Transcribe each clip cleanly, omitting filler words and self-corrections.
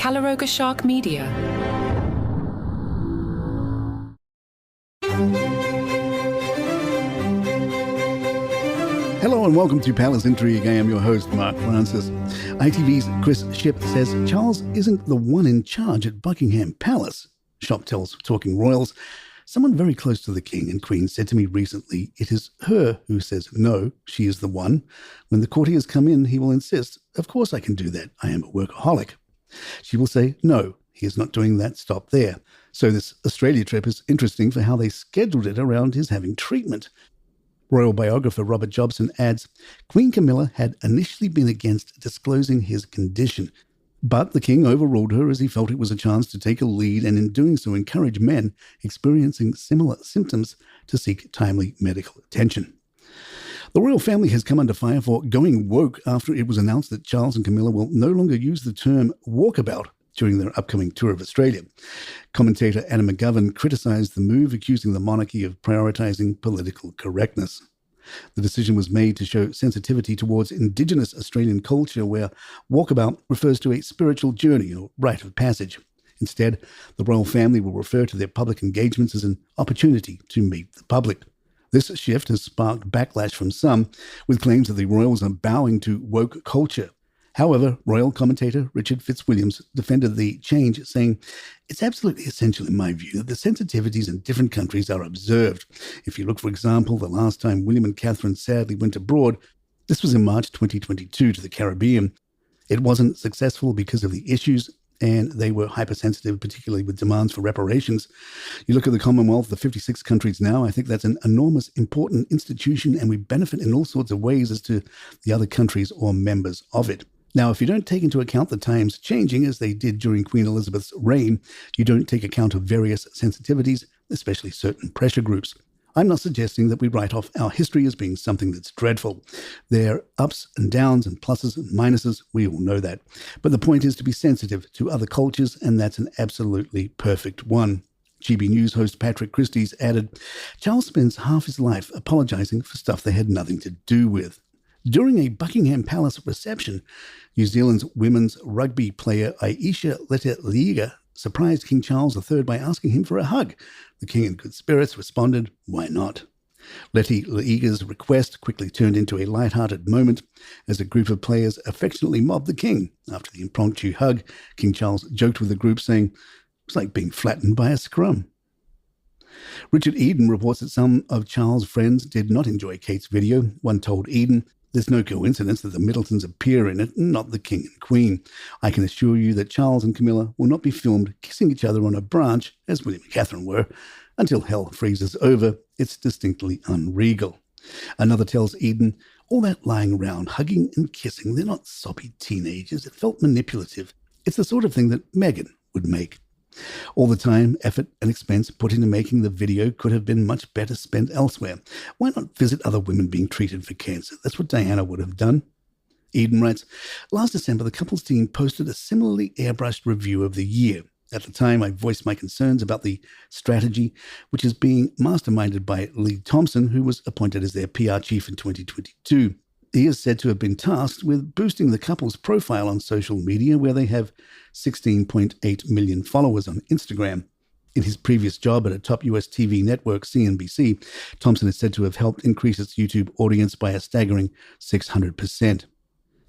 Caloroga Shark Media. Hello and welcome to Palace Intrigue. I am your host, Mark Francis. ITV's Chris Shipp says Charles isn't the one in charge at Buckingham Palace. Shop tells Talking Royals, someone very close to the King and Queen said to me recently, it is her who says no, she is the one. When the courtiers come in, he will insist, of course I can do that, I am a workaholic. She will say, no, he is not doing that, stop there. So this Australia trip is interesting for how they scheduled it around his having treatment. Royal biographer Robert Jobson adds, Queen Camilla had initially been against disclosing his condition, but the King overruled her as he felt it was a chance to take a lead and in doing so encourage men experiencing similar symptoms to seek timely medical attention. The royal family has come under fire for going woke after it was announced that Charles and Camilla will no longer use the term walkabout during their upcoming tour of Australia. Commentator Anna McGovern criticised the move, accusing the monarchy of prioritising political correctness. The decision was made to show sensitivity towards Indigenous Australian culture, where walkabout refers to a spiritual journey or rite of passage. Instead, the royal family will refer to their public engagements as an opportunity to meet the public. This shift has sparked backlash from some, with claims that the royals are bowing to woke culture. However, royal commentator Richard Fitzwilliams defended the change, saying, it's absolutely essential in my view that the sensitivities in different countries are observed. If you look, for example, the last time William and Catherine sadly went abroad, this was in March 2022 to the Caribbean. It wasn't successful because of the issues, and they were hypersensitive, particularly with demands for reparations. You look at the Commonwealth, the 56 countries now, I think that's an enormous, important institution, and we benefit in all sorts of ways as to the other countries or members of it. Now, if you don't take into account the times changing as they did during Queen Elizabeth's reign, you don't take account of various sensitivities, especially certain pressure groups. I'm not suggesting that we write off our history as being something that's dreadful. There are ups and downs and pluses and minuses, we all know that. But the point is to be sensitive to other cultures, and that's an absolutely perfect one. GB News host Patrick Christie's added, Charles spends half his life apologising for stuff they had nothing to do with. During a Buckingham Palace reception, New Zealand's women's rugby player Aisha Lete-Leiga surprised King Charles III by asking him for a hug. The King, in good spirits, responded, why not? Lete-Leiga's request quickly turned into a light-hearted moment as a group of players affectionately mobbed the King. After the impromptu hug, King Charles joked with the group, saying, it's like being flattened by a scrum. Richard Eden reports that some of Charles' friends did not enjoy Kate's video. One told Eden, there's no coincidence that the Middletons appear in it, not the King and Queen. I can assure you that Charles and Camilla will not be filmed kissing each other on a branch, as William and Catherine were. Until hell freezes over, it's distinctly unregal. Another tells Eden, all that lying around, hugging and kissing, they're not soppy teenagers. It felt manipulative. It's the sort of thing that Meghan would make. All the time, effort and expense put into making the video could have been much better spent elsewhere. Why not visit other women being treated for cancer? That's what Diana would have done. Eden writes, last December, the couple's team posted a similarly airbrushed review of the year. At the time, I voiced my concerns about the strategy, which is being masterminded by Lee Thompson, who was appointed as their PR chief in 2022. He is said to have been tasked with boosting the couple's profile on social media, where they have 16.8 million followers on Instagram. In his previous job at a top US TV network, CNBC, Thompson is said to have helped increase its YouTube audience by a staggering 600%.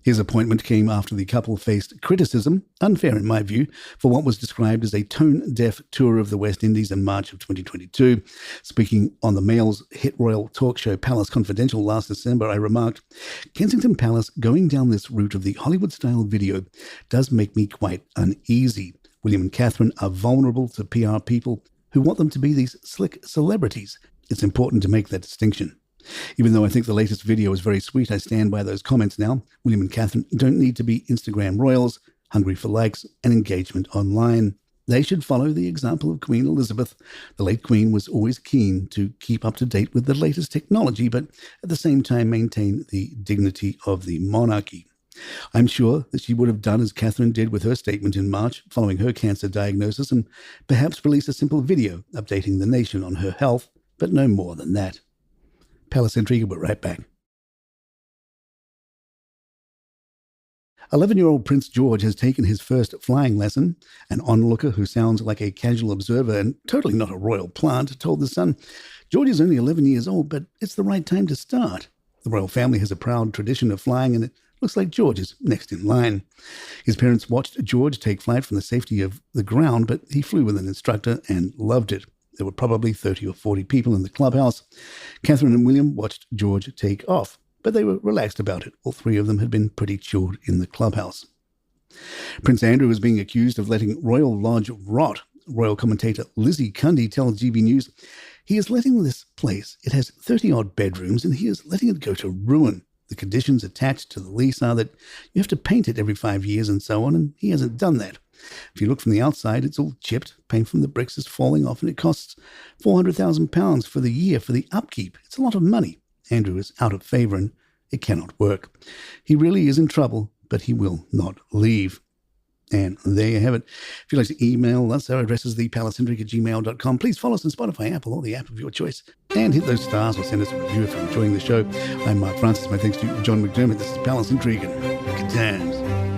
His appointment came after the couple faced criticism, unfair in my view, for what was described as a tone-deaf tour of the West Indies in March of 2022. Speaking on the Mail's hit royal talk show Palace Confidential last December, I remarked, Kensington Palace going down this route of the Hollywood-style video does make me quite uneasy. William and Catherine are vulnerable to PR people who want them to be these slick celebrities. It's important to make that distinction. Even though I think the latest video is very sweet, I stand by those comments now. William and Catherine don't need to be Instagram royals, hungry for likes and engagement online. They should follow the example of Queen Elizabeth. The late Queen was always keen to keep up to date with the latest technology, but at the same time maintain the dignity of the monarchy. I'm sure that she would have done as Catherine did with her statement in March following her cancer diagnosis and perhaps release a simple video updating the nation on her health, but no more than that. Palace Intrigue, we're right back. 11-year-old Prince George has taken his first flying lesson. An onlooker who sounds like a casual observer and totally not a royal plant told The Sun, "George is only 11 years old, but it's the right time to start. The royal family has a proud tradition of flying, and it looks like George is next in line." His parents watched George take flight from the safety of the ground, but he flew with an instructor and loved it. There were probably 30 or 40 people in the clubhouse. Catherine and William watched George take off, but they were relaxed about it. All three of them had been pretty chilled in the clubhouse. Prince Andrew is being accused of letting Royal Lodge rot. Royal commentator Lizzie Cundy tells GB News, "He is letting this place, it has 30-odd bedrooms, and he is letting it go to ruin. The conditions attached to the lease are that you have to paint it every 5 years and so on, and he hasn't done that. If you look from the outside, it's all chipped, paint from the bricks is falling off, and it costs £400,000 for the year for the upkeep. It's a lot of money. Andrew is out of favour and it cannot work. He really is in trouble, but he will not leave." And there you have it. If you'd like to email us, our address is thepalaceintrigue@gmail.com. Please follow us on Spotify, Apple, or the app of your choice. And hit those stars or send us a review if you're enjoying the show. I'm Mark Francis. My thanks to John McDermott. This is Palace Intrigue, and good times.